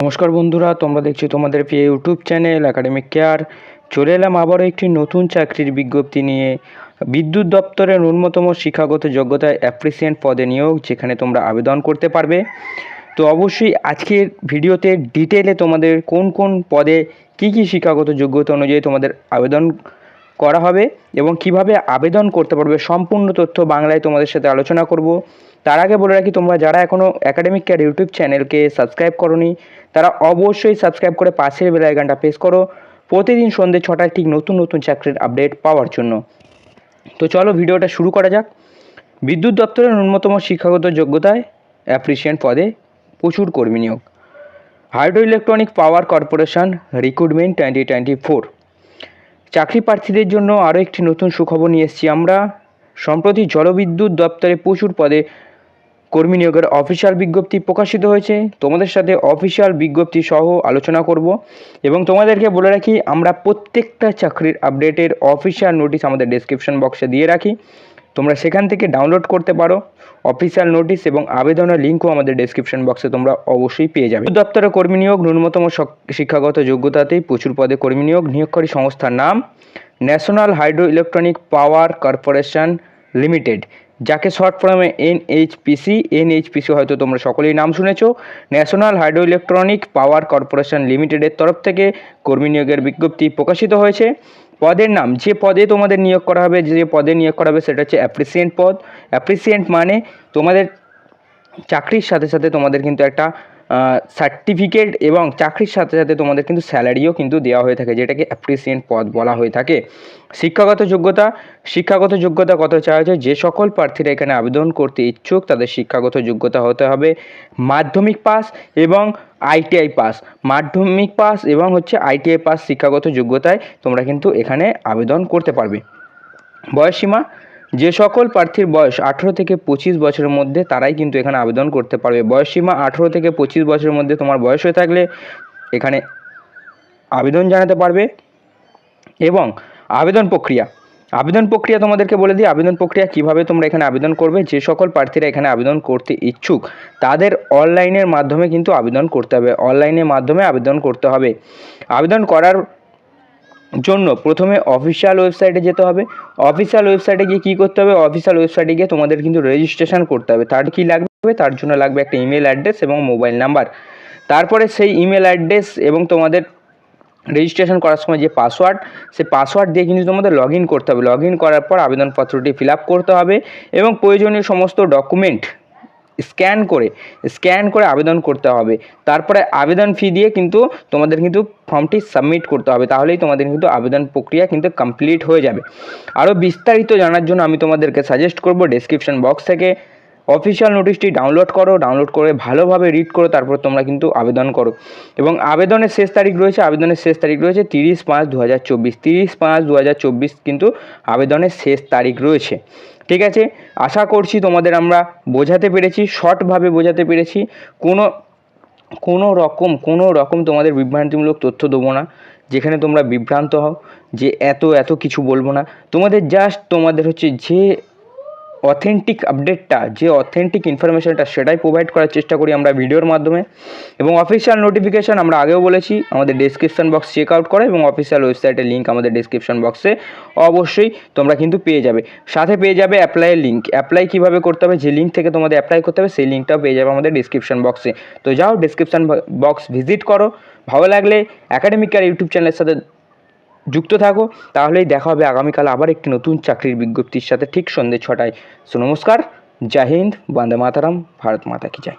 নমস্কার বন্ধুরা, তোমরা দেখছো তোমাদের প্রিয় ইউটিউব চ্যানেল একাডেমিক কেয়ার। চলে এলাম আবারও একটি নতুন চাকরির বিজ্ঞপ্তি নিয়ে। বিদ্যুৎ দপ্তরের ন্যূনতম শিক্ষাগত যোগ্যতায় অ্যাপ্রিসিয়েন্ট পদে নিয়োগ, যেখানে তোমরা আবেদন করতে পারবে। তো অবশ্যই আজকের ভিডিওতে ডিটেলে তোমাদের কোন কোন পদে কি কি শিক্ষাগত যোগ্যতা অনুযায়ী তোমাদের আবেদন করা হবে এবং কিভাবে আবেদন করতে পারবে, সম্পূর্ণ তথ্য বাংলায় তোমাদের সাথে আলোচনা করব। তার আগে বলে রাখি, তোমরা যারা এখনও একাডেমিক কেয়ার ইউটিউব চ্যানেলকে সাবস্ক্রাইব করোনি তারা অবশ্যই সাবস্ক্রাইব করে পাশের বেল আইকনটা প্রেস করো প্রতিদিন সন্ধ্যে 6টায় ঠিক নতুন নতুন চাকরির আপডেট পাওয়ার জন্য। তো চলো ভিডিওটা শুরু করা যাক। বিদ্যুৎ দপ্তরের ন্যূনতম শিক্ষাগত যোগ্যতায় অ্যাপ্রিসিয়েন্ট পদে প্রচুর কর্মী নিয়োগ। হাইড্রো ইলেকট্রনিক পাওয়ার কর্পোরেশন রিক্রুটমেন্ট 2024 চাকরি প্রার্থীদের জন্য আরও একটি নতুন সুখবর নিয়ে এসেছি আমরা। সম্প্রতি জলবিদ্যুৎ দপ্তরে প্রচুর পদে কর্মী নিয়োগের অফিসিয়াল বিজ্ঞপ্তি প্রকাশিত হয়েছে। তোমাদের সাথে অফিসিয়াল বিজ্ঞপ্তি সহ আলোচনা করব এবং তোমাদেরকে বলে রাখি, আমরা প্রত্যেকটা চাকরির আপডেটের অফিসিয়াল নোটিশ আমাদের ডেসক্রিপশন বক্সে দিয়ে রাখি, তোমরা সেখান থেকে ডাউনলোড করতে পারো। অফিসিয়াল নোটিশ এবং আবেদনের লিঙ্কও আমাদের ডেসক্রিপশন বক্সে তোমরা অবশ্যই পেয়ে যাবে। দপ্তরে কর্মী নিয়োগ, ন্যূনতম শিক্ষাগত যোগ্যতাতেই প্রচুর পদে কর্মী নিয়োগ। নিয়োগকারী সংস্থার নাম ন্যাশনাল হাইড্রো ইলেকট্রনিক পাওয়ার কর্পোরেশন লিমিটেড, যাকে শর্ট ফর্মে এনএইচপিসি হয়তো তোমরা সকলেই নাম শুনেছো। ন্যাশনাল হাইড্রো ইলেকট্রনিক পাওয়ার কর্পোরেশন লিমিটেডের তরফ থেকে কর্মী নিয়োগের বিজ্ঞপ্তি প্রকাশিত হয়েছে। পদের নাম, যে পদে তোমাদের নিয়োগ করা হবে, সেটা হচ্ছে অ্যাপ্রিসিয়েন্ট পদ। অ্যাপ্রিসিয়েন্ট মানে তোমাদের চাকরির সাথে সাথে তোমাদের কিন্তু একটা সার্টিফিকেট এবং চাকরির সাথে সাথে তোমাদের কিন্তু স্যালারিও কিন্তু দেওয়া হয়ে থাকে, যেটাকে অ্যাপ্রিসিয়েন্ট পদ বলা হয়ে থাকে। শিক্ষাগত যোগ্যতা কত চাওয়া হয়েছে? যে সকল প্রার্থীরা এখানে আবেদন করতে ইচ্ছুক তাদের শিক্ষাগত যোগ্যতা হতে হবে মাধ্যমিক পাস এবং আইটিআই পাস। মাধ্যমিক পাস এবং আইটিআই পাস শিক্ষাগত যোগ্যতায় তোমরা কিন্তু এখানে আবেদন করতে পারবে। বয়সসীমা, যে সকল প্রার্থীর বয়স 18 থেকে 25 বছরের মধ্যে তারাই কিন্তু এখানে আবেদন করতে পারবে। বয়সসীমা 18 থেকে 25 বছরের মধ্যে তোমার বয়স হয়ে থাকলে এখানে আবেদন জানাতে পারবে। এবং আবেদন প্রক্রিয়া তোমাদেরকে বলে দিই, আবেদন প্রক্রিয়া কীভাবে তোমরা এখানে আবেদন করবে। যে সকল প্রার্থীরা এখানে আবেদন করতে ইচ্ছুক তাদের অনলাইনের মাধ্যমে কিন্তু আবেদন করতে হবে। আবেদন করার জন্য প্রথমে অফিসিয়াল ওয়েবসাইটে যেতে হবে। অফিসিয়াল ওয়েবসাইটে গিয়ে কী করতে হবে? অফিসিয়াল ওয়েবসাইটে গিয়ে তোমাদের কিন্তু রেজিস্ট্রেশন করতে হবে। তার কি লাগবে? তার জন্য লাগবে একটা ইমেল অ্যাড্রেস এবং মোবাইল নাম্বার। তারপরে সেই ইমেল অ্যাড্রেস এবং তোমাদের রেজিস্ট্রেশন করার সময় যে পাসওয়ার্ড, সেই পাসওয়ার্ড দিয়ে কিন্তু তোমাদের লগ ইন করতে হবে। লগ ইন করার পর আবেদনপত্রটি ফিল আপ করতে হবে এবং প্রয়োজনীয় সমস্ত ডকুমেন্ট স্ক্যান করে আবেদন করতে হবে। তারপরে আবেদন ফি দিয়ে কিন্তু তোমাদের কিন্তু ফর্মটি সাবমিট করতে হবে, তাহলেই তোমাদের কিন্তু আবেদন প্রক্রিয়া কিন্তু কমপ্লিট হয়ে যাবে। আরও বিস্তারিত জানার জন্য আমি তোমাদেরকে সাজেস্ট করব ডেসক্রিপশন বক্স থেকে অফিসিয়াল নোটিশটি ডাউনলোড করে ভালোভাবে রিড করো, তারপর তোমরা কিন্তু আবেদন করো। এবং আবেদনের শেষ তারিখ রয়েছে 30/5/2024। 30/5/2024 কিন্তু আবেদনের শেষ তারিখ রয়েছে। ঠিক আছে, আশা করছি তোমাদের আমরা বোঝাতে পেরেছি, শর্টভাবে বোঝাতে পেরেছি। কোনো রকম তোমাদের বিভ্রান্তিমূলক তথ্য দেবো না, যেখানে তোমরা বিভ্রান্ত হও যে এত কিছু বলবো না। তোমাদের যে অথেন্টিক আপডেটটা, যে অথেন্টিক ইনফরমেশনটা, সেটাই প্রোভাইড করার চেষ্টা করি আমরা ভিডিওর মাধ্যমে। এবং অফিসিয়াল নোটিফিকেশান আমরা আগেও বলেছি আমাদের ডেসক্রিপশন বক্স চেক আউট করা, এবং অফিসিয়াল ওয়েবসাইটের লিঙ্ক আমাদের ডেসক্রিপশন বক্সে অবশ্যই তোমরা কিন্তু পেয়ে যাবে। সাথে পেয়ে যাবে অ্যাপ্লাইয়ের লিঙ্ক। অ্যাপ্লাই কীভাবে করতে হবে, যে লিঙ্ক থেকে তোমাদের অ্যাপ্লাই করতে হবে সেই লিঙ্কটাও পেয়ে যাবে আমাদের ডেসক্রিপশন বক্সে। তো যাও ডেসক্রিপশন বক্স ভিজিট করো। ভালো লাগলে একাডেমিক কেয়ার ইউটিউব চ্যানেলের সাথে যুক্ত থাকো, তাহলেই দেখা হবে আগামীকাল আবার একটি নতুন চাকরির বিজ্ঞপ্তির সাথে ঠিক সন্ধ্যে 6টায়। নমস্কার, জয় হিন্দ, বন্দে মাতরম, ভারত মাতা কি জয়।